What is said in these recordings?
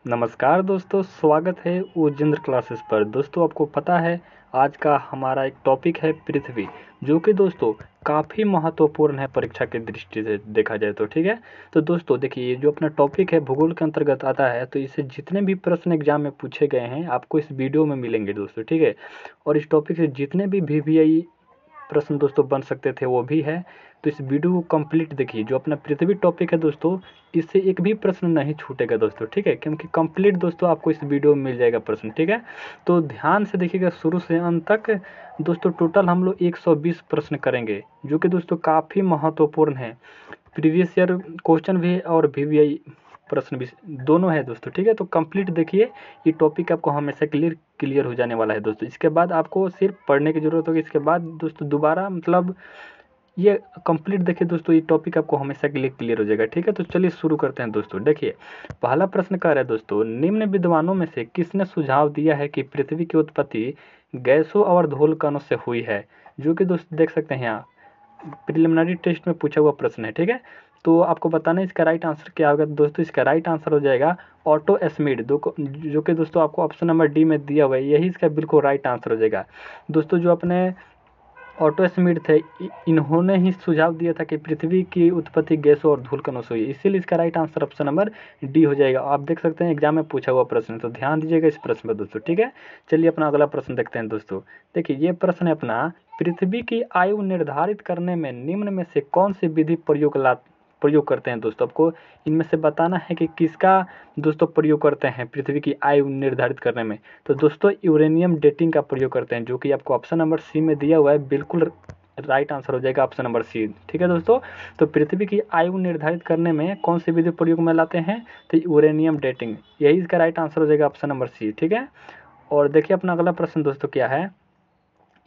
नमस्कार दोस्तों, स्वागत है उजेंद्र क्लासेस पर। दोस्तों आपको पता है आज का हमारा एक टॉपिक है पृथ्वी, जो कि दोस्तों काफ़ी महत्वपूर्ण है परीक्षा की दृष्टि से देखा जाए तो। ठीक है, तो दोस्तों देखिए, ये जो अपना टॉपिक है भूगोल के अंतर्गत आता है, तो इससे जितने भी प्रश्न एग्जाम में पूछे गए हैं आपको इस वीडियो में मिलेंगे दोस्तों। ठीक है, और इस टॉपिक से जितने भी वीवीआई प्रश्न दोस्तों बन सकते थे वो भी है। तो इस वीडियो को कंप्लीट देखिए, जो अपना पृथ्वी टॉपिक है दोस्तों, इससे एक भी प्रश्न नहीं छूटेगा दोस्तों। ठीक है, क्योंकि कंप्लीट दोस्तों आपको इस वीडियो में मिल जाएगा प्रश्न। ठीक है, तो ध्यान से देखिएगा शुरू से अंत तक। दोस्तों टोटल हम लोग 120 प्रश्न करेंगे, जो कि दोस्तों काफ़ी महत्वपूर्ण है। प्रीवियस ईयर क्वेश्चन भी और वीवीआई प्रश्न भी दोनों है दोस्तों। ठीक है, तो कंप्लीट देखिए, ये टॉपिक आपको हमेशा क्लियर हो जाने वाला है दोस्तों। इसके बाद आपको सिर्फ पढ़ने की ज़रूरत होगी। इसके बाद दोस्तों दोबारा मतलब ये कंप्लीट देखिए दोस्तों, ये टॉपिक आपको हमेशा के लिए क्लियर हो जाएगा। ठीक है, तो चलिए शुरू करते हैं दोस्तों। देखिए पहला प्रश्न कह रहा है दोस्तों, निम्न विद्वानों में से किसने सुझाव दिया है कि पृथ्वी की उत्पत्ति गैसों और धूलकणों से हुई है। जो कि दोस्तों देख सकते हैं यहाँ प्रिलिमिनरी टेस्ट में पूछा हुआ प्रश्न है। ठीक है, तो आपको बताना है इसका राइट आंसर क्या होगा। दोस्तों इसका राइट आंसर हो जाएगा ऑटो एस्मिड, जो कि दोस्तों आपको ऑप्शन नंबर डी में दिया हुआ है, यही इसका बिल्कुल राइट आंसर हो जाएगा। दोस्तों जो अपने ऑटो स्मिथ थे, इन्होंने ही सुझाव दिया था कि पृथ्वी की उत्पत्ति गैसों और धूलकणों से हुई, इसीलिए इसका right answer option number D हो जाएगा। आप देख सकते हैं एग्जाम में पूछा हुआ प्रश्न, तो ध्यान दीजिएगा इस प्रश्न पर दोस्तों। ठीक है, चलिए अपना अगला प्रश्न देखते हैं दोस्तों। देखिए ये प्रश्न है अपना, पृथ्वी की आयु निर्धारित करने में निम्न में से कौन सी विधि प्रयोग करते हैं दोस्तों। आपको इनमें से बताना है कि किसका दोस्तों प्रयोग करते हैं पृथ्वी की आयु निर्धारित करने में। तो दोस्तों यूरेनियम डेटिंग का प्रयोग करते हैं, जो कि आपको ऑप्शन नंबर सी में दिया हुआ है, बिल्कुल राइट आंसर हो जाएगा ऑप्शन नंबर सी। ठीक है दोस्तों, तो पृथ्वी की आयु निर्धारित करने में कौन सी विधि प्रयोग में लाते हैं, तो यूरेनियम डेटिंग, यही इसका राइट आंसर हो जाएगा ऑप्शन नंबर सी। ठीक है, और देखिए अपना अगला प्रश्न दोस्तों क्या है।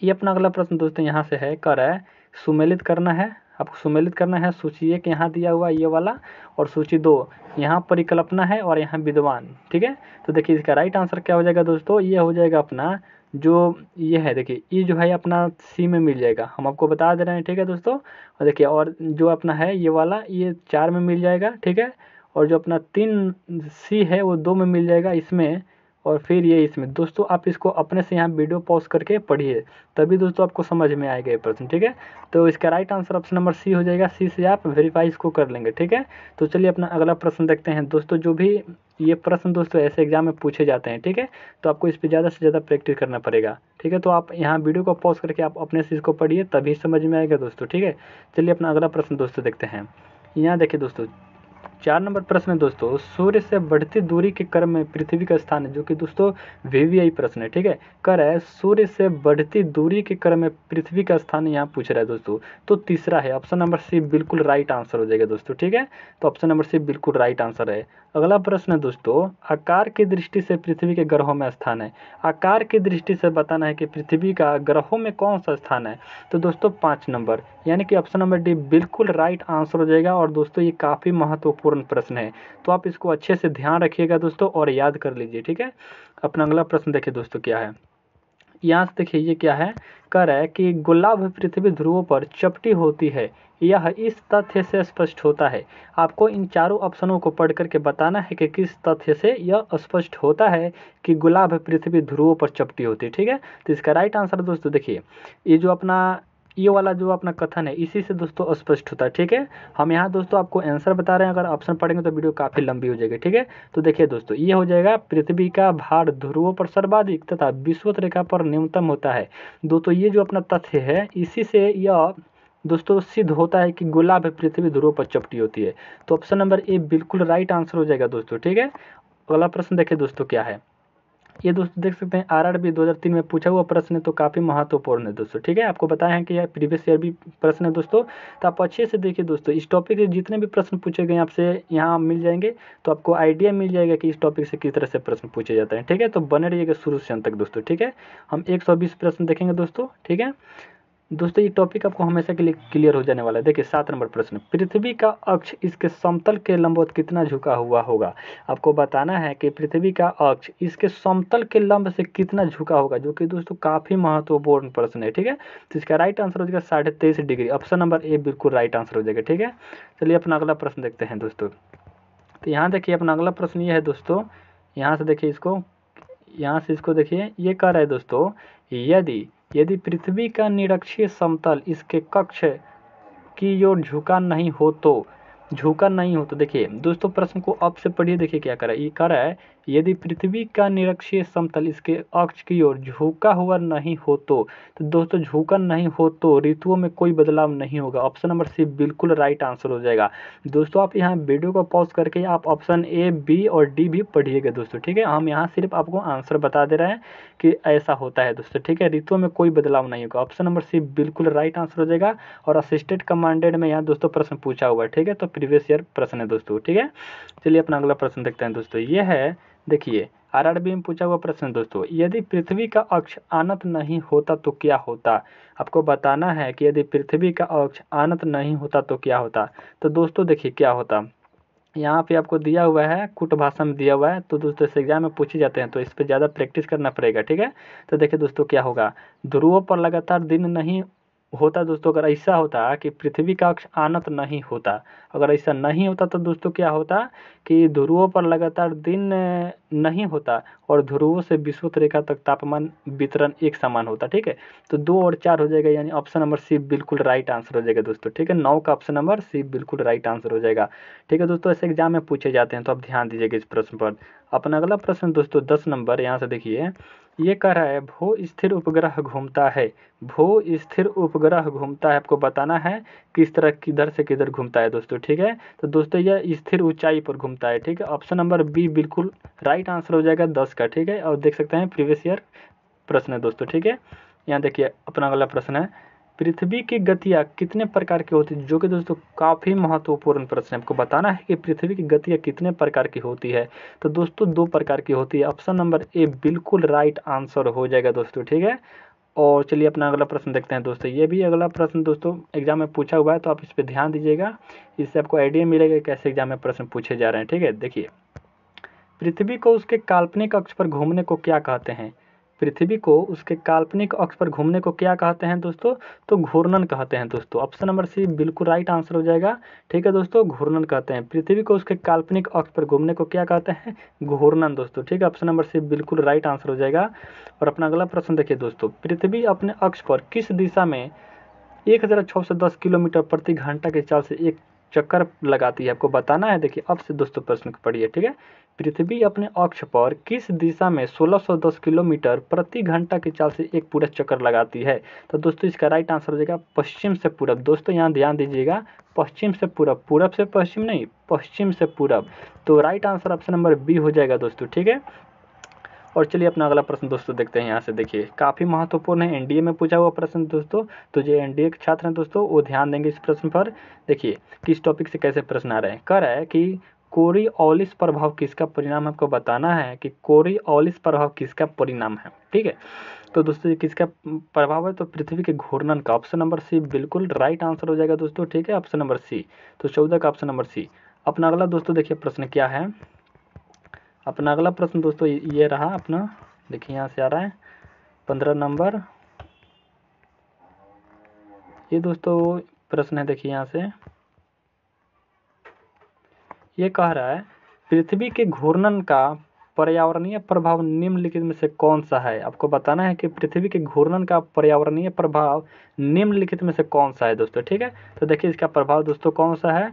ये अपना अगला प्रश्न दोस्तों यहाँ से है, कर है सुमेलित करना है। आपको सुमेलित करना है, सूची एक यहाँ दिया हुआ ये वाला, और सूची 2 यहाँ परिकल्पना है और यहाँ विद्वान। ठीक है, तो देखिए इसका राइट आंसर क्या हो जाएगा दोस्तों, ये हो जाएगा अपना जो ये है, देखिए ये जो है अपना सी में मिल जाएगा, हम आपको बता दे रहे हैं। ठीक है दोस्तों, और देखिए और जो अपना है ये वाला, ये 4 में मिल जाएगा। ठीक है, और जो अपना 3 सी है वो 2 में मिल जाएगा इसमें, और फिर ये इसमें। दोस्तों आप इसको अपने से यहाँ वीडियो पॉज करके पढ़िए, तभी दोस्तों आपको समझ में आएगा ये प्रश्न। ठीक है, तो इसका right answer option number C हो जाएगा। सी से आप वेरीफाई इसको कर लेंगे। ठीक है, तो चलिए अपना अगला प्रश्न देखते हैं दोस्तों। जो भी ये प्रश्न दोस्तों ऐसे एग्जाम में पूछे जाते हैं, ठीक है, तो आपको इस पर ज़्यादा से ज़्यादा प्रैक्टिस करना पड़ेगा। ठीक है, तो आप यहाँ वीडियो को पॉज करके आप अपने से इसको पढ़िए, तभी समझ में आएगा दोस्तों। ठीक है, चलिए अपना अगला प्रश्न दोस्तों देखते हैं। यहाँ देखिए दोस्तों 4 नंबर प्रश्न है दोस्तों, सूर्य से बढ़ती दूरी के क्रम में पृथ्वी का स्थान है, जो कि दोस्तों वीवीआई प्रश्न है। ठीक है, कर है सूर्य से बढ़ती दूरी के क्रम में पृथ्वी का स्थान यहाँ पूछ रहा है दोस्तों, तो तीसरा है ऑप्शन नंबर सी, बिल्कुल राइट आंसर हो जाएगा दोस्तों। ठीक है, तो ऑप्शन नंबर सी बिल्कुल राइट आंसर है। अगला प्रश्न है दोस्तों, आकार की दृष्टि से पृथ्वी के ग्रहों में स्थान है। आकार की दृष्टि से बताना है कि पृथ्वी का ग्रहों में कौन सा स्थान है, तो दोस्तों 5 नंबर, यानी कि ऑप्शन नंबर डी बिल्कुल राइट आंसर हो जाएगा। और दोस्तों ये काफ़ी महत्वपूर्ण प्रश्न है, तो आप इसको अच्छे से ध्यान रखिएगा दोस्तों और याद कर लीजिए। ठीक है, अपना अगला प्रश्न देखिए दोस्तों क्या है। यहाँ से देखिए ये क्या है, कह रहा है कि गुलाब पृथ्वी ध्रुवों पर चपटी होती है, यह इस तथ्य से स्पष्ट होता है। आपको इन चारों ऑप्शनों को पढ़ करके बताना है कि किस तथ्य से यह स्पष्ट होता है कि गुलाब पृथ्वी ध्रुवों पर चपटी होती है। ठीक है, तो इसका राइट आंसर दोस्तों देखिए, ये जो अपना ये वाला जो अपना कथन है, इसी से दोस्तों स्पष्ट होता है। ठीक है, हम यहाँ दोस्तों आपको आंसर बता रहे हैं, अगर ऑप्शन पढ़ेंगे तो वीडियो काफ़ी लंबी हो जाएगी। ठीक है, तो देखिए दोस्तों ये हो जाएगा, पृथ्वी का भार ध्रुवों पर सर्वाधिक तथा विषुवत रेखा पर न्यूनतम होता है। दोस्तों ये जो अपना तथ्य है, इसी से यह दोस्तों सिद्ध होता है कि गुलाब पृथ्वी ध्रुवों पर चपटी होती है। तो ऑप्शन नंबर ए बिल्कुल राइट आंसर हो जाएगा दोस्तों। ठीक है, अगला प्रश्न देखिए दोस्तों क्या है। ये दोस्तों देख सकते हैं आरआरबी 2003 में पूछा हुआ प्रश्न है, तो काफ़ी महत्वपूर्ण है दोस्तों। ठीक है, आपको बताया है कि यह प्रीवियस ईयर भी प्रश्न है दोस्तों, तो आप अच्छे से देखिए दोस्तों। इस टॉपिक से जितने भी प्रश्न पूछे गए आपसे यहाँ मिल जाएंगे, तो आपको आइडिया मिल जाएगा कि इस टॉपिक से किस तरह से प्रश्न पूछे जाते हैं। ठीक है, तो बने रहिएगा शुरू से अंत तक दोस्तों। ठीक है, हम 120 प्रश्न देखेंगे दोस्तों। ठीक है दोस्तों, ये टॉपिक आपको हमेशा के लिए क्लियर हो जाने वाला है। देखिए 7 नंबर प्रश्न, पृथ्वी का अक्ष इसके समतल के लंबवत कितना झुका हुआ होगा। आपको बताना है कि पृथ्वी का अक्ष इसके समतल के लंब से कितना झुका होगा, जो कि दोस्तों काफ़ी महत्वपूर्ण प्रश्न है। ठीक है, तो इसका राइट आंसर हो जाएगा 23.5 डिग्री, ऑप्शन नंबर ए बिल्कुल राइट आंसर हो जाएगा। ठीक है, चलिए अपना अगला प्रश्न देखते हैं दोस्तों। तो यहाँ देखिए अपना अगला प्रश्न ये है दोस्तों, यहाँ से देखिए इसको, यहाँ से इसको देखिए, ये कह रहा है दोस्तों, यदि यदि पृथ्वी का निरक्षीय समतल इसके कक्ष की ओर झुका नहीं हो तो देखिए दोस्तों प्रश्न को अब से पढ़िए। देखिए क्या कर रहा है, ये कह रहा है यदि पृथ्वी का निरक्षीय समतल इसके अक्ष की ओर झुका हुआ नहीं हो तो दोस्तों झुका नहीं हो तो ऋतुओं में कोई बदलाव नहीं होगा। ऑप्शन नंबर सी बिल्कुल राइट आंसर हो जाएगा। दोस्तों आप यहाँ वीडियो को पॉज करके आप ऑप्शन ए, बी और डी भी पढ़िएगा दोस्तों, ठीक है। हम यहाँ सिर्फ आपको आंसर बता दे रहे हैं कि ऐसा होता है दोस्तों, ठीक है। ऋतुओं में कोई बदलाव नहीं होगा। ऑप्शन नंबर सी बिल्कुल राइट आंसर हो जाएगा। और असिस्टेड कमांडेड में यहाँ दोस्तों प्रश्न पूछा हुआ है, ठीक है। तो प्रीवियस ईयर प्रश्न है दोस्तों, ठीक है। चलिए अपना अगला प्रश्न देखते हैं दोस्तों। ये है देखिए आरआरबी में पूछा हुआ प्रश्न दोस्तों, यदि पृथ्वी का अक्ष अनंत नहीं होता तो क्या होता। आपको बताना है कि यदि पृथ्वी का अक्ष अनंत नहीं होता तो क्या होता। तो दोस्तों देखिए क्या होता, यहाँ पे आपको दिया हुआ है, कुट भाषा में दिया हुआ है। तो दोस्तों इस एग्जाम में पूछे जाते हैं तो इस पर ज़्यादा प्रैक्टिस करना पड़ेगा, ठीक है। तो देखिए दोस्तों क्या होगा, ध्रुवों पर लगातार दिन नहीं होता दोस्तों। अगर ऐसा होता कि पृथ्वी का अक्ष अनंत नहीं होता, अगर ऐसा नहीं होता तो दोस्तों क्या होता कि ध्रुवों पर लगातार दिन नहीं होता और ध्रुवों से विषुवत रेखा तक तापमान वितरण एक समान होता, ठीक है। तो 2 और 4 हो जाएगा, यानी ऑप्शन नंबर सी बिल्कुल राइट आंसर हो जाएगा दोस्तों, ठीक है। 9 का ऑप्शन नंबर सी बिल्कुल राइट आंसर हो जाएगा, ठीक है दोस्तों। ऐसे एग्जाम में पूछे जाते हैं तो आप ध्यान दीजिएगा इस प्रश्न पर। अपना अगला प्रश्न दोस्तों 10 नंबर, यहाँ से देखिए ये कह रहा है भू स्थिर उपग्रह घूमता है। भू स्थिर उपग्रह घूमता है, आपको बताना है किस तरह किधर से किधर घूमता है दोस्तों, ठीक है। तो दोस्तों यह स्थिर ऊंचाई पर घूमता है, ठीक है। ऑप्शन नंबर बी बिल्कुल राइट आंसर हो जाएगा 10 का, ठीक है। और देख सकते हैं प्रीवियस ईयर प्रश्न है दोस्तों, ठीक है। यहाँ देखिए अपना अगला प्रश्न है, पृथ्वी की गतियाँ कितने प्रकार की होती है, जो कि दोस्तों काफ़ी महत्वपूर्ण प्रश्न है। आपको बताना है कि पृथ्वी की गतियाँ कितने प्रकार की होती है। तो दोस्तों 2 प्रकार की होती है। ऑप्शन नंबर ए बिल्कुल राइट आंसर हो जाएगा दोस्तों, ठीक है। और चलिए अपना अगला प्रश्न देखते हैं दोस्तों। ये भी अगला प्रश्न दोस्तों एग्जाम में पूछा हुआ है तो आप इस पर ध्यान दीजिएगा, इससे आपको आइडिया मिलेगा कैसे एग्जाम में प्रश्न पूछे जा रहे हैं, ठीक है। देखिए पृथ्वी को उसके काल्पनिक अक्ष पर घूमने को क्या कहते हैं। पृथ्वी को उसके काल्पनिक अक्ष पर घूमने को क्या कहते हैं दोस्तों, तो घूर्णन कहते हैं दोस्तों। ऑप्शन नंबर सी बिल्कुल राइट आंसर हो जाएगा, ठीक है दोस्तों। घूर्णन कहते हैं पृथ्वी को उसके काल्पनिक अक्ष पर घूमने को क्या कहते हैं, घूर्णन दोस्तों, ठीक है। ऑप्शन नंबर सी बिल्कुल राइट आंसर हो जाएगा। और अपना अगला प्रश्न देखिए दोस्तों, पृथ्वी अपने अक्ष पर किस दिशा में 1610 किलोमीटर प्रति घंटा के चाल से एक चक्कर लगाती है। आपको बताना है, देखिए अब से दोस्तों प्रश्न को पढ़िए, ठीक है। पृथ्वी अपने अक्ष पर किस दिशा में 1610 किलोमीटर प्रति घंटा की चाल से एक पूरा चक्कर लगाती है। तो दोस्तों इसका राइट आंसर हो जाएगा पश्चिम से पूरब। दोस्तों यहाँ ध्यान दीजिएगा, पश्चिम से पूरब, पूरब से पश्चिम नहीं, पश्चिम से पूरब। तो right answer option number B हो जाएगा दोस्तों, ठीक है। और चलिए अपना अगला प्रश्न दोस्तों देखते हैं। यहाँ से देखिए काफ़ी महत्वपूर्ण है, एनडीए में पूछा हुआ प्रश्न दोस्तों। तो जो एनडीए के छात्र हैं दोस्तों वो ध्यान देंगे इस प्रश्न पर। देखिए किस टॉपिक से कैसे प्रश्न आ रहे हैं। कह रहा है कि कोरियोलिस प्रभाव किसका परिणाम है। आपको बताना है कि कोरियोलिस प्रभाव किसका परिणाम है, ठीक है। तो दोस्तों किसका प्रभाव है, तो पृथ्वी के घूर्णन का। ऑप्शन नंबर सी बिल्कुल राइट आंसर हो जाएगा दोस्तों, ठीक है। ऑप्शन नंबर सी, तो 14 का ऑप्शन नंबर सी। अपना अगला दोस्तों देखिए प्रश्न क्या है। अपना अगला प्रश्न दोस्तों ये रहा अपना, देखिए यहाँ से आ रहा है 15 नंबर। ये दोस्तों प्रश्न है, देखिए यहाँ से ये कह रहा है पृथ्वी के घूर्णन का पर्यावरणीय प्रभाव निम्नलिखित में से कौन सा है। आपको बताना है कि पृथ्वी के घूर्णन का पर्यावरणीय प्रभाव निम्नलिखित में से कौन सा है दोस्तों, ठीक है। तो देखिए इसका प्रभाव दोस्तों कौन सा है,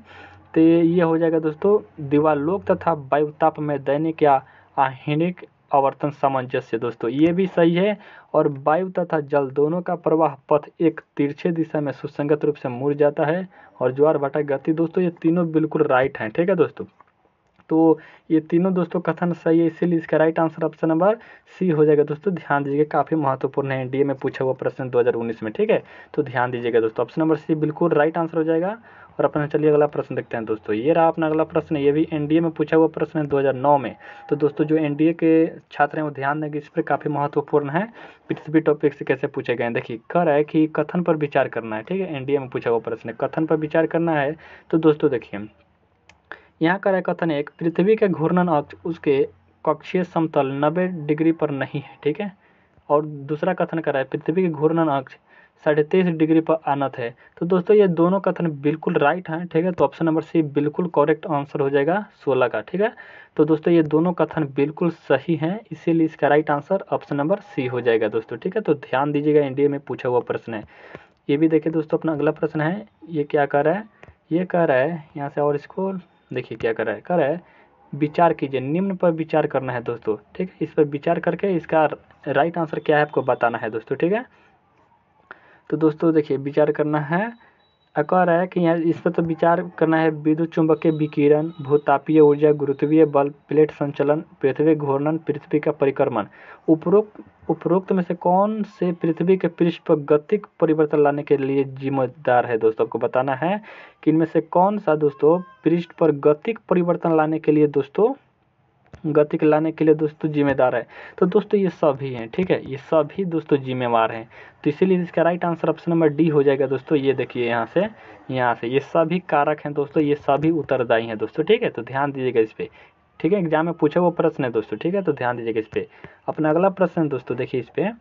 तो ये हो जाएगा दोस्तों दिवालोक तथा वायुताप में दैनिक या आह्निक आवर्तन सामंजस्य दोस्तों, ये भी सही है। और वायु तथा जल दोनों का प्रवाह पथ एक तिरछे दिशा में सुसंगत रूप से मुड़ जाता है। और ज्वार भाटा गति दोस्तों ये तीनों बिल्कुल राइट हैं, ठीक है दोस्तों। तो ये तीनों दोस्तों कथन सही है, इसीलिए इसका right answer option number C हो जाएगा दोस्तों। ध्यान दीजिएगा काफ़ी महत्वपूर्ण है, एनडीए में पूछा हुआ प्रश्न 2019 में, ठीक है। तो ध्यान दीजिएगा दोस्तों, ऑप्शन नंबर सी बिल्कुल राइट आंसर हो जाएगा। और अपना चलिए अगला प्रश्न देखते हैं दोस्तों। ये रहा अपना अगला प्रश्न, ये भी एनडीए में पूछा हुआ प्रश्न है 2009 में। तो दोस्तों जो एनडीए के छात्र हैं वो ध्यान देंगे, इस पर काफ़ी महत्वपूर्ण है। पृथ्वी टॉपिक से कैसे पूछे गए हैं, देखिए कह रहा है कि कथन पर विचार करना है, ठीक है। एनडीए में पूछा हुआ प्रश्न है, कथन पर विचार करना है। तो दोस्तों देखिए यहाँ का कथन है पृथ्वी के घूर्णन अक्ष उसके कक्षीय समतल 90 डिग्री पर नहीं है, ठीक है। और दूसरा कथन कर रहा है पृथ्वी के घूर्णन अक्ष 23.5 डिग्री पर अनत है। तो दोस्तों ये दोनों कथन बिल्कुल राइट हैं, ठीक है। तो ऑप्शन नंबर सी बिल्कुल करेक्ट आंसर हो जाएगा 16 का, ठीक है। तो दोस्तों ये दोनों कथन बिल्कुल सही हैं, इसीलिए इसका right answer option number C हो जाएगा दोस्तों, ठीक है। तो ध्यान दीजिएगा, इंडिया में पूछा हुआ प्रश्न है। ये भी देखिए दोस्तों, अपना अगला प्रश्न है, ये क्या कर रहा है, ये कह रहा है यहाँ से, और इसको देखिए क्या कर रहा है, कह रहा है विचार कीजिए, निम्न पर विचार करना है दोस्तों, ठीक है। इस पर विचार करके इसका राइट आंसर क्या है आपको बताना है दोस्तों, ठीक है। तो दोस्तों देखिए विचार करना है, कह रहा है कि यहाँ इस पर तो विचार करना है, विद्युत चुंबकीय विकिरण, भूतापीय ऊर्जा, गुरुत्वीय बल, प्लेट संचलन, पृथ्वी घूर्णन, पृथ्वी का परिक्रमण। उपरोक्त में से कौन से पृथ्वी के पृष्ठ पर गतिक परिवर्तन लाने के लिए जिम्मेदार है दोस्तों, आपको बताना है कि इनमें से कौन सा दोस्तों पृष्ठ पर गतिक परिवर्तन लाने के लिए दोस्तों जिम्मेदार है। तो दोस्तों ये सभी हैं, ठीक है, ये सभी दोस्तों जिम्मेवार हैं। तो इसीलिए इसका right answer option number D हो जाएगा दोस्तों। ये देखिए यहाँ से ये सभी कारक हैं दोस्तों, ये सभी उत्तरदायी हैं दोस्तों, ठीक है। तो ध्यान दीजिएगा इस पर, ठीक है, एग्जाम में पूछा हुआ प्रश्न है दोस्तों, ठीक है। तो ध्यान दीजिएगा इस पर। अपना अगला प्रश्न है दोस्तों, देखिए इस पर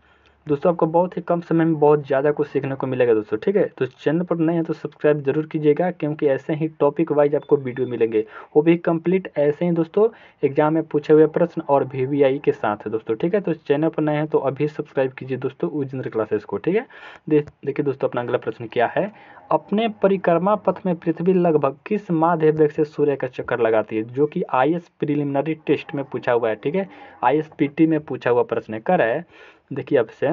दोस्तों, आपको बहुत ही कम समय में बहुत ज़्यादा कुछ सीखने को मिलेगा दोस्तों, ठीक है। तो चैनल पर नए हैं तो सब्सक्राइब जरूर कीजिएगा, क्योंकि ऐसे ही टॉपिक वाइज आपको वीडियो मिलेंगे, वो भी कंप्लीट ऐसे ही दोस्तों एग्जाम में पूछे हुए प्रश्न और VVI के साथ है दोस्तों, ठीक है। तो चैनल पर नए हैं तो अभी सब्सक्राइब कीजिए दोस्तों उजिंद्र क्लासेस को, ठीक है। देखिए दोस्तों, अपना अगला प्रश्न क्या है, अपने परिक्रमा पथ में पृथ्वी लगभग किस माध्य वेग से सूर्य का चक्कर लगाती है, जो कि IS प्रिलिमिनरी टेस्ट में पूछा हुआ है, ठीक है। ISPT में पूछा हुआ प्रश्न कर है। देखिए आपसे,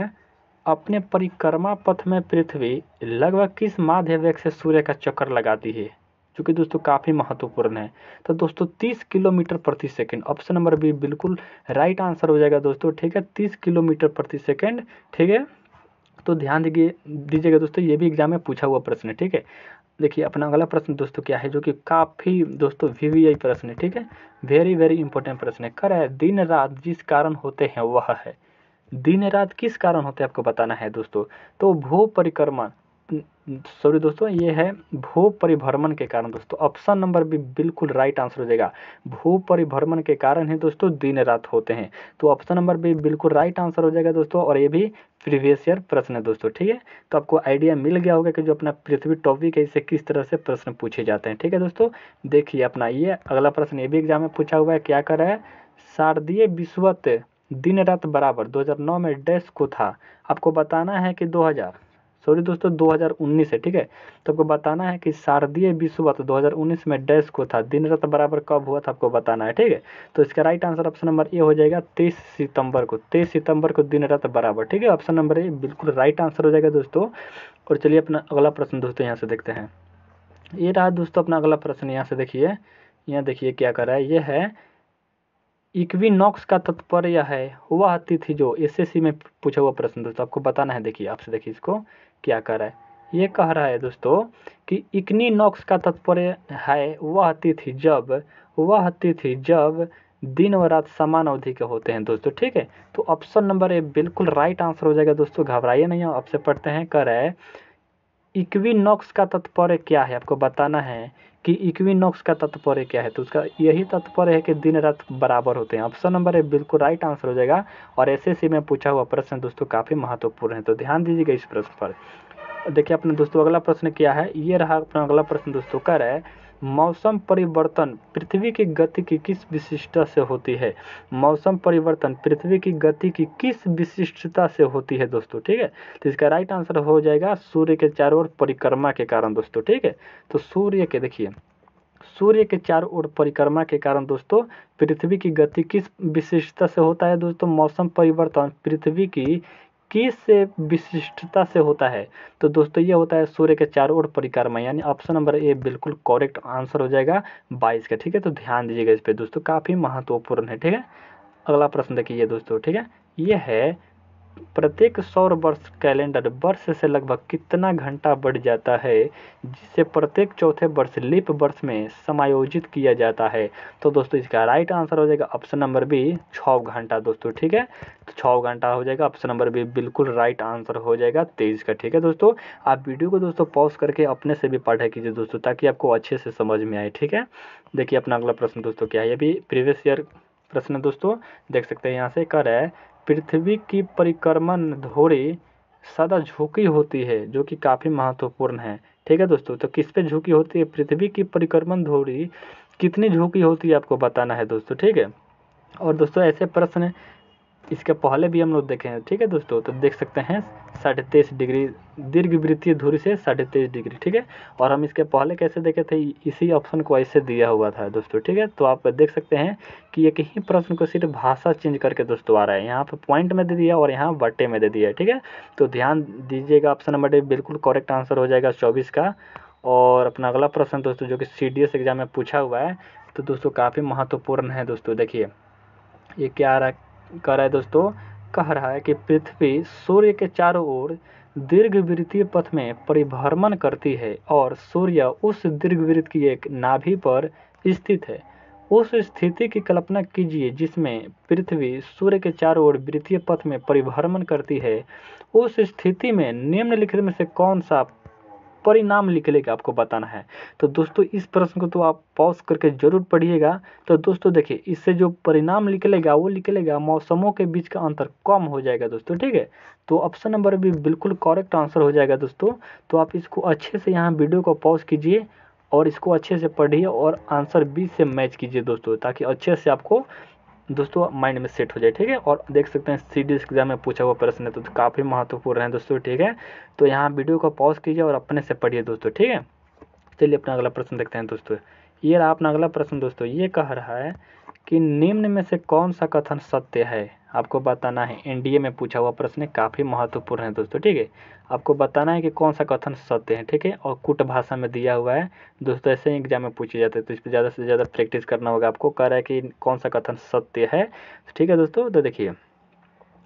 अपने परिक्रमा पथ में पृथ्वी लगभग किस माध्य वेग से सूर्य का चक्कर लगाती है, जो कि दोस्तों काफ़ी महत्वपूर्ण है। तो दोस्तों 30 किलोमीटर प्रति सेकंड, ऑप्शन नंबर बी बिल्कुल राइट आंसर हो जाएगा दोस्तों, ठीक है। 30 किलोमीटर प्रति सेकंड, ठीक है। तो ध्यान दीजिएगा दोस्तों, ये भी एग्जाम में पूछा हुआ प्रश्न है, ठीक है। देखिए अपना अगला प्रश्न दोस्तों क्या है, जो कि काफ़ी दोस्तों VVI प्रश्न है, ठीक है। वेरी वेरी इंपॉर्टेंट प्रश्न है। कर है दिन रात जिस कारण होते हैं वह है, दिन रात किस कारण होते हैं आपको बताना है दोस्तों। तो भू परिक्रमण, सॉरी दोस्तों, ये है भू परिभ्रमण के कारण दोस्तों, ऑप्शन नंबर बी बिल्कुल राइट आंसर हो जाएगा। भू परिभ्रमण के कारण ही दोस्तों दिन रात होते हैं। तो ऑप्शन नंबर बी बिल्कुल राइट आंसर हो जाएगा दोस्तों, और ये भी प्रीवियस ईयर प्रश्न है दोस्तों, ठीक है। तो आपको आइडिया मिल गया होगा कि जो अपना पृथ्वी टॉपिक है इससे किस तरह से प्रश्न पूछे जाते हैं, ठीक है दोस्तों। देखिए अपना ये अगला प्रश्न, ये भी एग्जाम में पूछा हुआ है, क्या कर रहा है, शारदीय विषुवत दिन रात बराबर 2009 में डैश को था, आपको बताना है कि 2019 है, ठीक है। तो आपको बताना है कि शारदीय विषुवत 2019 में डैश को था, दिन रात बराबर कब हुआ था आपको बताना है, ठीक है। तो इसका right answer option number A हो जाएगा 23 सितंबर को, 23 सितंबर को दिन रात बराबर, ठीक है। ऑप्शन नंबर ए बिल्कुल राइट आंसर हो जाएगा दोस्तों। और चलिए अपना अगला प्रश्न दोस्तों यहाँ से देखते हैं। ये रहा दोस्तों अपना अगला प्रश्न, यहाँ से देखिए, यहाँ देखिए क्या कर रहा है, ये है इक्विनॉक्स का तात्पर्य है वह तिथि जो, SSC में पूछा हुआ प्रश्न दोस्तों, आपको बताना है। देखिए आपसे, देखिए इसको क्या कर रहा है, ये कह रहा है दोस्तों कि इक्विनॉक्स का तात्पर्य है वह तिथि जब दिन और रात समान अवधि के होते हैं दोस्तों, ठीक है। तो ऑप्शन नंबर ए बिल्कुल राइट आंसर हो जाएगा दोस्तों, घबराइए नहीं, आपसे पढ़ते हैं। कह रहा है इक्विनॉक्स का तात्पर्य क्या है, आपको बताना है कि इक्विनॉक्स का तात्पर्य क्या है। तो उसका यही तात्पर्य है कि दिन रात बराबर होते हैं। ऑप्शन नंबर ए बिल्कुल राइट आंसर हो जाएगा, और SSC में पूछा हुआ प्रश्न दोस्तों काफ़ी महत्वपूर्ण है। तो ध्यान दीजिएगा इस प्रश्न पर। देखिए अपने दोस्तों अगला प्रश्न क्या है, ये रहा अपना अगला प्रश्न दोस्तों, कह रहा है मौसम परिवर्तन पृथ्वी की गति की किस विशिष्टता से होती है, मौसम परिवर्तन पृथ्वी की गति की किस विशिष्टता से होती है दोस्तों, ठीक है। तो इसका राइट आंसर हो जाएगा सूर्य के चारों ओर परिक्रमा के कारण दोस्तों, ठीक है। तो सूर्य के चारों ओर परिक्रमा के कारण दोस्तों पृथ्वी की गति किस विशिष्टता से होता है दोस्तों, मौसम परिवर्तन पृथ्वी की किस विशिष्टता से होता है। तो दोस्तों ये होता है सूर्य के चारों ओर परिक्रमा, यानी ऑप्शन नंबर ए बिल्कुल करेक्ट आंसर हो जाएगा 22 का, ठीक है। तो ध्यान दीजिएगा इस पे दोस्तों, काफ़ी महत्वपूर्ण है, ठीक है। अगला प्रश्न देखिए दोस्तों, ठीक है, ये है प्रत्येक सौर वर्ष कैलेंडर वर्ष से लगभग कितना घंटा बढ़ जाता है, जिसे प्रत्येक चौथे वर्ष लीप वर्ष में समायोजित किया जाता है। तो दोस्तों इसका राइट आंसर हो जाएगा ऑप्शन नंबर बी 6 घंटा दोस्तों, ठीक है। तो 6 घंटा हो जाएगा, ऑप्शन नंबर बी बिल्कुल राइट आंसर हो जाएगा 23 का, ठीक है दोस्तों। आप वीडियो को दोस्तों पॉज करके अपने से भी पढ़ा कीजिए दोस्तों, ताकि आपको अच्छे से समझ में आए, ठीक है। देखिए अपना अगला प्रश्न दोस्तों क्या है, ये भी प्रीवियस ईयर प्रश्न दोस्तों, देख सकते हैं यहाँ से। कर है पृथ्वी की परिक्रमण धुरी सदा झुकी होती है, जो कि काफ़ी महत्वपूर्ण है। ठीक है दोस्तों, तो किस पे झुकी होती है? पृथ्वी की परिक्रमण धुरी कितनी झुकी होती है आपको बताना है दोस्तों। ठीक है, और दोस्तों ऐसे प्रश्न इसके पहले भी हम लोग देखे हैं। ठीक है दोस्तों, तो देख सकते हैं 23.5 डिग्री दीर्घवृत्तीय धुरी से 23.5 डिग्री। ठीक है, और हम इसके पहले कैसे देखे थे? इसी ऑप्शन को ऐसे दिया हुआ था दोस्तों। ठीक है, तो आप देख सकते हैं कि एक ही प्रश्न को सिर्फ भाषा चेंज करके दोस्तों आ रहा है। यहाँ पे पॉइंट में दे दिया और यहाँ बट्टे में दे दिया है। ठीक है, तो ध्यान दीजिएगा, ऑप्शन नंबर डी बिल्कुल करेक्ट आंसर हो जाएगा 24 का। और अपना अगला प्रश्न दोस्तों, जो कि CDS एग्जाम में पूछा हुआ है, तो दोस्तों काफ़ी महत्वपूर्ण है दोस्तों। देखिए ये क्या कर रहा है दोस्तों? कह रहा है कि पृथ्वी सूर्य के चारों ओर दीर्घवृत्तीय पथ में परिभ्रमण करती है और सूर्य उस दीर्घवृत्त की एक नाभि पर स्थित है। उस स्थिति की कल्पना कीजिए जिसमें पृथ्वी सूर्य के चारों ओर वृत्तीय पथ में परिभ्रमण करती है। उस स्थिति में निम्नलिखित में से कौन सा परिणाम निकलेगा आपको बताना है। तो दोस्तों इस प्रश्न को तो आप पॉज करके जरूर पढ़िएगा। तो दोस्तों देखिए, इससे जो परिणाम निकलेगा वो निकलेगा मौसमों के बीच का अंतर कम हो जाएगा दोस्तों। ठीक है, तो ऑप्शन नंबर भी बिल्कुल करेक्ट आंसर हो जाएगा दोस्तों। तो आप इसको अच्छे से यहाँ वीडियो को पॉज कीजिए और इसको अच्छे से पढ़िए और आंसर बी से मैच कीजिए दोस्तों, ताकि अच्छे से आपको दोस्तों माइंड में सेट हो जाए। ठीक है, और देख सकते हैं CDS एग्जाम में पूछा हुआ प्रश्न है, तो काफ़ी महत्वपूर्ण है दोस्तों। ठीक है, तो यहाँ वीडियो को पॉज कीजिए और अपने से पढ़िए दोस्तों। ठीक है, चलिए अपना अगला प्रश्न देखते हैं दोस्तों। ये रहा अपना अगला प्रश्न दोस्तों। ये कह रहा है कि निम्न में से कौन सा कथन सत्य है? आपको बताना है। NDA में पूछा हुआ प्रश्न काफ़ी महत्वपूर्ण है दोस्तों। ठीक है, आपको बताना है कि कौन सा कथन सत्य है। ठीक है, और कुट भाषा में दिया हुआ है दोस्तों। ऐसे ही एग्जाम में पूछे जाते हैं, तो इस पर ज़्यादा से ज़्यादा प्रैक्टिस करना होगा आपको। कह रहा है कि कौन सा कथन सत्य है। ठीक है दोस्तों, तो देखिए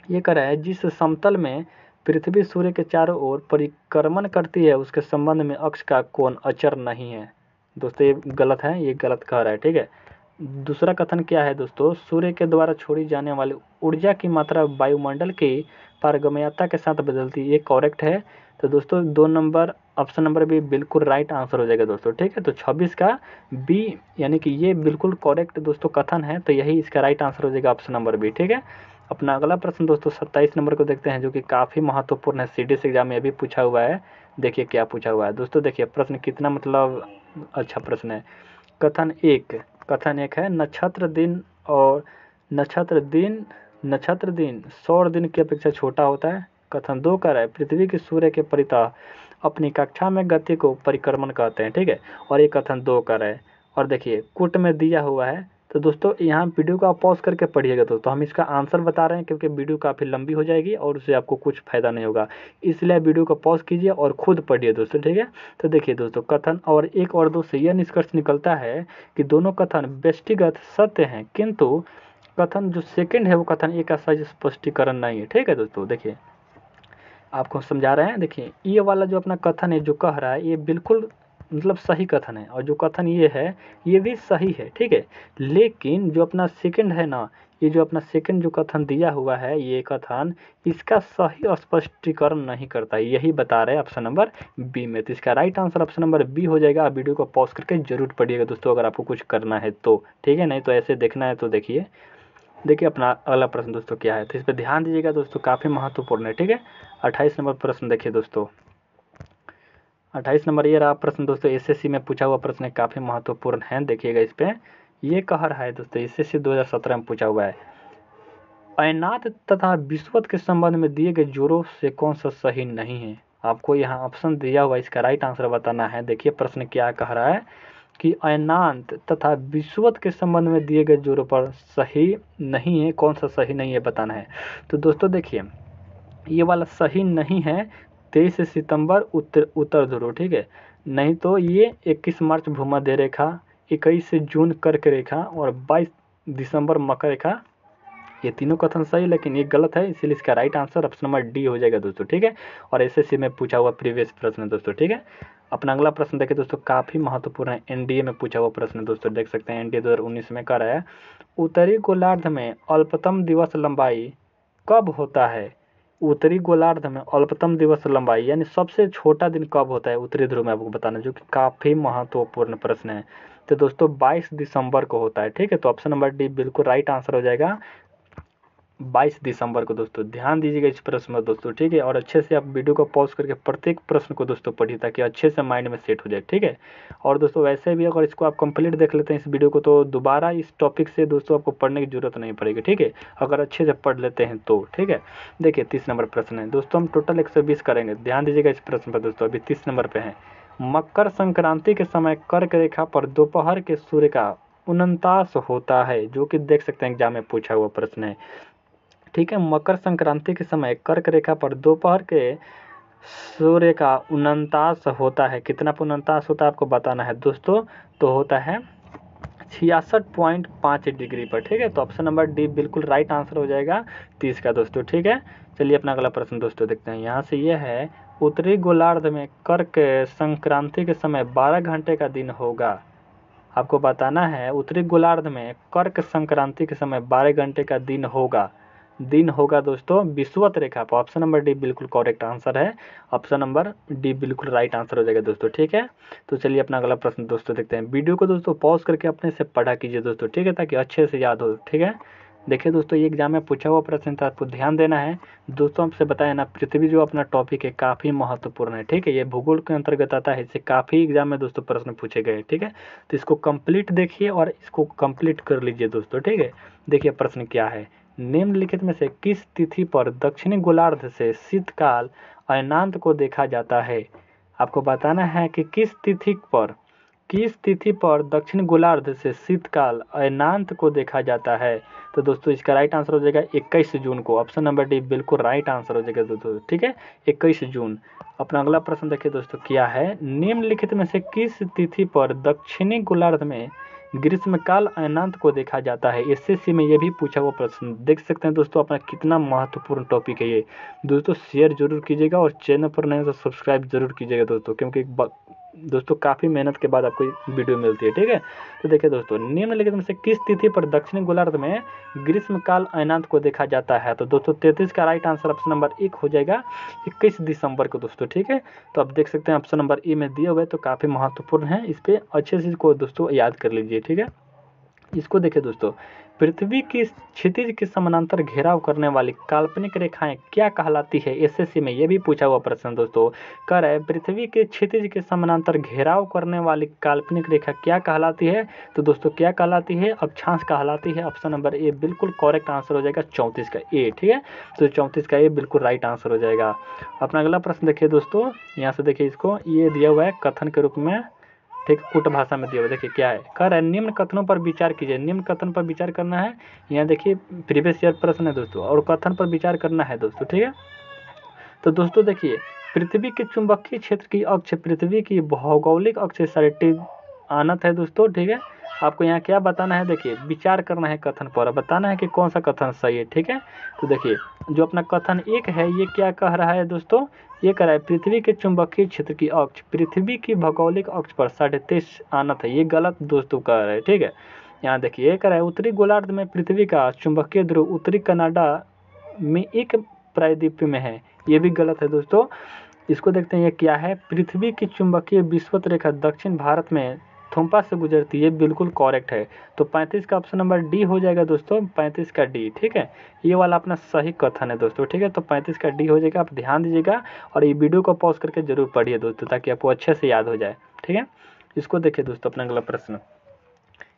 ये कह रहा है जिस समतल में पृथ्वी सूर्य के चारों ओर परिक्रमण करती है उसके संबंध में अक्ष का कोण अचर नहीं है। दोस्तों ये गलत है, ये गलत कह रहा है। ठीक है, दूसरा कथन क्या है दोस्तों? सूर्य के द्वारा छोड़ी जाने वाली ऊर्जा की मात्रा वायुमंडल की पारगम्यता के साथ बदलती है। ये करेक्ट है। तो दोस्तों 2 नंबर ऑप्शन नंबर बी बिल्कुल राइट आंसर हो जाएगा दोस्तों। ठीक है, तो 26 का बी यानी कि ये बिल्कुल करेक्ट दोस्तों कथन है, तो यही इसका राइट आंसर हो जाएगा ऑप्शन नंबर बी। ठीक है, अपना अगला प्रश्न दोस्तों 27 नंबर को देखते हैं, जो कि काफ़ी महत्वपूर्ण है। CDS एग्जाम में अभी पूछा हुआ है। देखिए क्या पूछा हुआ है दोस्तों। देखिए प्रश्न कितना मतलब अच्छा प्रश्न है। कथन एक है नक्षत्र दिन सौर दिन की अपेक्षा छोटा होता है। कथन 2 कह रहा है पृथ्वी की सूर्य के परितः अपनी कक्षा में गति को परिक्रमण कहते हैं। ठीक है, और ये कथन 2 कह रहा है। और देखिए कुट में दिया हुआ है। तो दोस्तों यहाँ वीडियो को आप पॉज करके पढ़िएगा दोस्तों। हम इसका आंसर बता रहे हैं क्योंकि वीडियो काफ़ी लंबी हो जाएगी और उससे आपको कुछ फायदा नहीं होगा, इसलिए वीडियो को पॉज कीजिए और खुद पढ़िए दोस्तों। ठीक है, तो देखिए दोस्तों कथन और 1 और 2 से यह निष्कर्ष निकलता है कि दोनों कथन व्यष्टिगत सत्य हैं, किंतु कथन जो सेकंड है वो कथन एक का सही स्पष्टीकरण नहीं है। ठीक है दोस्तों, देखिए आपको समझा रहे हैं। देखिए ये वाला जो अपना कथन है जो कह रहा है ये बिल्कुल मतलब सही कथन है, और जो कथन ये है ये भी सही है। ठीक है, लेकिन जो अपना सेकंड है ना, ये जो अपना सेकंड जो कथन दिया हुआ है ये कथन इसका सही स्पष्टीकरण नहीं करता, यही बता रहे हैं ऑप्शन नंबर बी में। तो इसका right answer option number B हो जाएगा। आप वीडियो को पॉज करके जरूर पढ़िएगा दोस्तों अगर आपको कुछ करना है तो। ठीक है, नहीं तो ऐसे देखना है तो देखिए अपना अगला प्रश्न दोस्तों क्या है, तो इस पर ध्यान दीजिएगा दोस्तों, काफ़ी महत्वपूर्ण है। ठीक है, 28 नंबर प्रश्न देखिए दोस्तों। 28 नंबर ये रहा प्रश्न दोस्तों। SSC में पूछा हुआ प्रश्न काफ़ी महत्वपूर्ण है, देखिएगा इस पर। ये कह रहा है दोस्तों SSC 2017 में पूछा हुआ है, अयनात तथा विषुवत के संबंध में दिए गए जोरों से कौन सा सही नहीं है। आपको यहाँ ऑप्शन दिया हुआ, इसका राइट आंसर बताना है। देखिए प्रश्न क्या कह रहा है कि अयनांत तथा विषुवत के संबंध में दिए गए जोरों पर सही नहीं है, कौन सा सही नहीं है बताना है। तो दोस्तों देखिए ये वाला सही नहीं है 23 सितंबर उत्तर ध्रुव। ठीक है, नहीं तो ये 21 मार्च भूमध्य रेखा, 21 जून कर्क रेखा और 22 दिसंबर मकर रेखा, ये तीनों कथन सही, लेकिन ये गलत है, इसीलिए इसका right answer option number D हो जाएगा दोस्तों। ठीक है, और SSC में पूछा हुआ प्रीवियस प्रश्न दोस्तों। ठीक है, अपना अगला प्रश्न देखिए दोस्तों, काफ़ी महत्वपूर्ण है। NDA में पूछा हुआ प्रश्न दोस्तों, देख सकते हैं NDA 2019 में कर रहा है, उत्तरी गोलार्ध में अल्पतम दिवस लंबाई कब होता है? उत्तरी गोलार्ध में अल्पतम दिवस लंबाई यानी सबसे छोटा दिन कब होता है उत्तरी ध्रुव में, आपको बताना, जो कि काफ़ी महत्वपूर्ण प्रश्न है। तो दोस्तों 22 दिसंबर को होता है। ठीक है, तो ऑप्शन नंबर डी बिल्कुल राइट आंसर हो जाएगा। 22 दिसंबर को दोस्तों। ध्यान दीजिएगा इस प्रश्न में दोस्तों, ठीक है। और अच्छे से आप वीडियो को पॉज करके प्रत्येक प्रश्न को दोस्तों पढ़िए ताकि अच्छे से माइंड में सेट हो जाए, ठीक है। और दोस्तों वैसे भी अगर इसको आप कंप्लीट देख लेते हैं इस वीडियो को, तो दोबारा इस टॉपिक से दोस्तों आपको पढ़ने की जरूरत नहीं पड़ेगी, ठीक है, अगर अच्छे से पढ़ लेते हैं तो, ठीक है। देखिए 30 नंबर प्रश्न है दोस्तों, हम टोटल 120 करेंगे। ध्यान दीजिएगा इस प्रश्न पर दोस्तों। अभी 30 नंबर पे है। मकर संक्रांति के समय कर्क रेखा पर दोपहर के सूर्य का उनतास होता है, जो कि देख सकते हैं एग्जाम में पूछा हुआ प्रश्न है, ठीक है। मकर संक्रांति के समय कर्क रेखा पर दोपहर के सूर्य का उनतास होता है। कितना उनतास होता है आपको बताना है दोस्तों। तो होता है 66.5 डिग्री पर, ठीक है। तो ऑप्शन नंबर डी बिल्कुल राइट आंसर हो जाएगा 30 का दोस्तों, ठीक है। चलिए अपना अगला प्रश्न दोस्तों देखते हैं। यहाँ से ये है, उत्तरी गोलार्ध में कर्क संक्रांति के समय 12 घंटे का दिन होगा। आपको बताना है उत्तरी गोलार्ध में कर्क संक्रांति के समय 12 घंटे का दिन होगा। दिन होगा दोस्तों विषुवत रेखा पर। ऑप्शन नंबर डी बिल्कुल करेक्ट आंसर है। ऑप्शन नंबर डी बिल्कुल राइट आंसर हो जाएगा दोस्तों, ठीक है। तो चलिए अपना अगला प्रश्न दोस्तों देखते हैं। वीडियो को दोस्तों पॉज करके अपने से पढ़ा कीजिए दोस्तों, ठीक है, ताकि अच्छे से याद हो, ठीक है। देखिए दोस्तों, ये एग्जाम में पूछा हुआ प्रश्न था, आपको ध्यान देना है दोस्तों। आपसे बताया ना, पृथ्वी जो अपना टॉपिक है काफ़ी महत्वपूर्ण है, ठीक है। ये भूगोल के अंतर्गत आता है, इससे काफ़ी एग्जाम में दोस्तों प्रश्न पूछे गए, ठीक है। तो इसको कंप्लीट देखिए और इसको कंप्लीट कर लीजिए दोस्तों, ठीक है। देखिए प्रश्न क्या है, निम्नलिखित में से किस तिथि पर दक्षिणी गोलार्ध से शीतकाल अयनांत को देखा जाता है। आपको बताना है कि किस तिथि पर दक्षिण गोलार्ध से शीतकाल अयनांत को देखा जाता है। तो दोस्तों इसका राइट आंसर हो जाएगा 21 जून को। ऑप्शन नंबर डी बिल्कुल राइट आंसर हो जाएगा दोस्तों, ठीक है, 21 जून। अपना अगला प्रश्न देखिए दोस्तों, क्या है, निम्नलिखित में से किस तिथि पर दक्षिणी गोलार्ध में ग्रीष्मकाल अयनांत को देखा जाता है। एसएससी में ये भी पूछा हुआ प्रश्न, देख सकते हैं दोस्तों अपना कितना महत्वपूर्ण टॉपिक है ये दोस्तों। शेयर जरूर कीजिएगा और चैनल पर नए तो सब्सक्राइब जरूर कीजिएगा दोस्तों, क्योंकि दोस्तों काफ़ी मेहनत के बाद आपको वीडियो मिलती है, ठीक है। तो देखिए दोस्तों, निम्नलिखित में से किस तिथि पर दक्षिणी गोलार्ध में ग्रीष्मकाल अयनांत को देखा जाता है। तो दोस्तों 33 का राइट आंसर ऑप्शन नंबर 1 हो जाएगा 21 दिसंबर को दोस्तों, ठीक है। तो आप देख सकते हैं ऑप्शन नंबर ए में दिए हुए तो काफ़ी महत्वपूर्ण है, इस पर अच्छे से इसको दोस्तों याद कर लीजिए, ठीक है। इसको देखिए दोस्तों, पृथ्वी की क्षितिज के समानांतर घेराव करने वाली काल्पनिक रेखाएं क्या कहलाती है। एसएससी में ये भी पूछा हुआ प्रश्न दोस्तों, कह रहा है पृथ्वी के क्षितिज के समानांतर घेराव करने वाली काल्पनिक रेखा क्या कहलाती है। तो दोस्तों क्या कहलाती है, अक्षांश कहलाती है। ऑप्शन नंबर ए बिल्कुल करेक्ट आंसर हो जाएगा 34 का ए, ठीक है। तो 34 का ए बिल्कुल राइट आंसर हो जाएगा। अपना अगला प्रश्न देखिए दोस्तों, यहाँ से देखिए इसको, ये दिया हुआ है कथन के रूप में, ठीक, कुट भाषा में दिया हुआ। देखिए क्या है, कह रहा है निम्न कथनों पर विचार कीजिए। निम्न कथन पर विचार करना है, यहाँ देखिए प्रीवियस ईयर प्रश्न है दोस्तों, और कथन पर विचार करना है दोस्तों, ठीक है। तो दोस्तों देखिए, पृथ्वी के चुंबकीय क्षेत्र की अक्ष पृथ्वी की भौगोलिक अक्ष से 30 आनत है दोस्तों, ठीक है। आपको यहाँ क्या बताना है, देखिए विचार करना है कथन पर, बताना है कि कौन सा कथन सही है, ठीक है। तो देखिए जो अपना कथन 1 है ये क्या कह रहा है दोस्तों, ये कह रहा है पृथ्वी के चुंबकीय क्षेत्र की अक्ष पृथ्वी की भौगोलिक अक्ष पर 23.5 आनत है। ये गलत दोस्तों कह रहा है, ठीक है। यहाँ देखिए ये कह रहा है उत्तरी गोलार्ध में पृथ्वी का चुंबकीय ध्रुव उत्तरी कनाडा में एक प्रायद्वीप में है। ये भी गलत है दोस्तों। इसको देखते हैं ये क्या है, पृथ्वी की चुंबकीय विषुवत रेखा दक्षिण भारत में थोम्पा से गुजरती है, बिल्कुल करेक्ट है। तो 35 का ऑप्शन नंबर डी हो जाएगा दोस्तों, 35 का डी, ठीक है। ये वाला अपना सही कथन है दोस्तों, ठीक है। तो 35 का डी हो जाएगा। आप ध्यान दीजिएगा और ये वीडियो को पॉज करके जरूर पढ़िए दोस्तों, ताकि आपको अच्छे से याद हो जाए, ठीक है। इसको देखिए दोस्तों, अपना अगला प्रश्न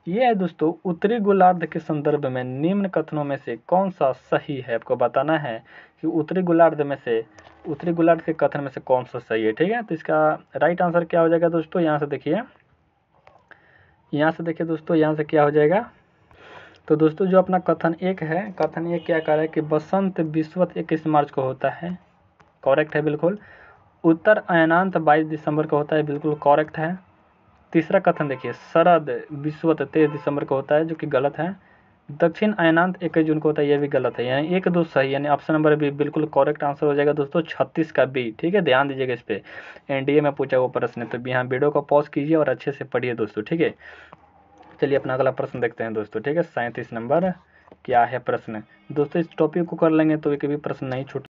ये है दोस्तों, उत्तरी गोलार्ध के संदर्भ में निम्न कथनों में से कौन सा सही है। आपको बताना है कि उत्तरी गोलार्ध के कथन में से कौन सा सही है, ठीक है। तो इसका राइट आंसर क्या हो जाएगा दोस्तों, यहाँ से देखिए दोस्तों, यहाँ से क्या हो जाएगा। तो दोस्तों जो अपना कथन 1 है, कथन 1 क्या कह रहा है कि बसंत विषुवत 21 मार्च को होता है, करेक्ट है बिल्कुल। उत्तर अयनांत 22 दिसंबर को होता है, बिल्कुल करेक्ट है। तीसरा कथन देखिए, शरद विषुवत 23 दिसंबर को होता है, जो कि गलत है। दक्षिण अयनांत 21 जून को होता है, ये भी गलत है। यानी 1 2 सही, यानी ऑप्शन नंबर बी बिल्कुल करेक्ट आंसर हो जाएगा दोस्तों, 36 का बी, ठीक है। ध्यान दीजिएगा इस पे, एनडीए में पूछा हुआ प्रश्न है। तो यहाँ वीडियो को पॉज कीजिए और अच्छे से पढ़िए दोस्तों, ठीक है। चलिए अपना अगला प्रश्न देखते हैं दोस्तों, ठीक है। 37 नंबर क्या है प्रश्न दोस्तों, इस टॉपिक को कर लेंगे तो एक भी प्रश्न नहीं छूट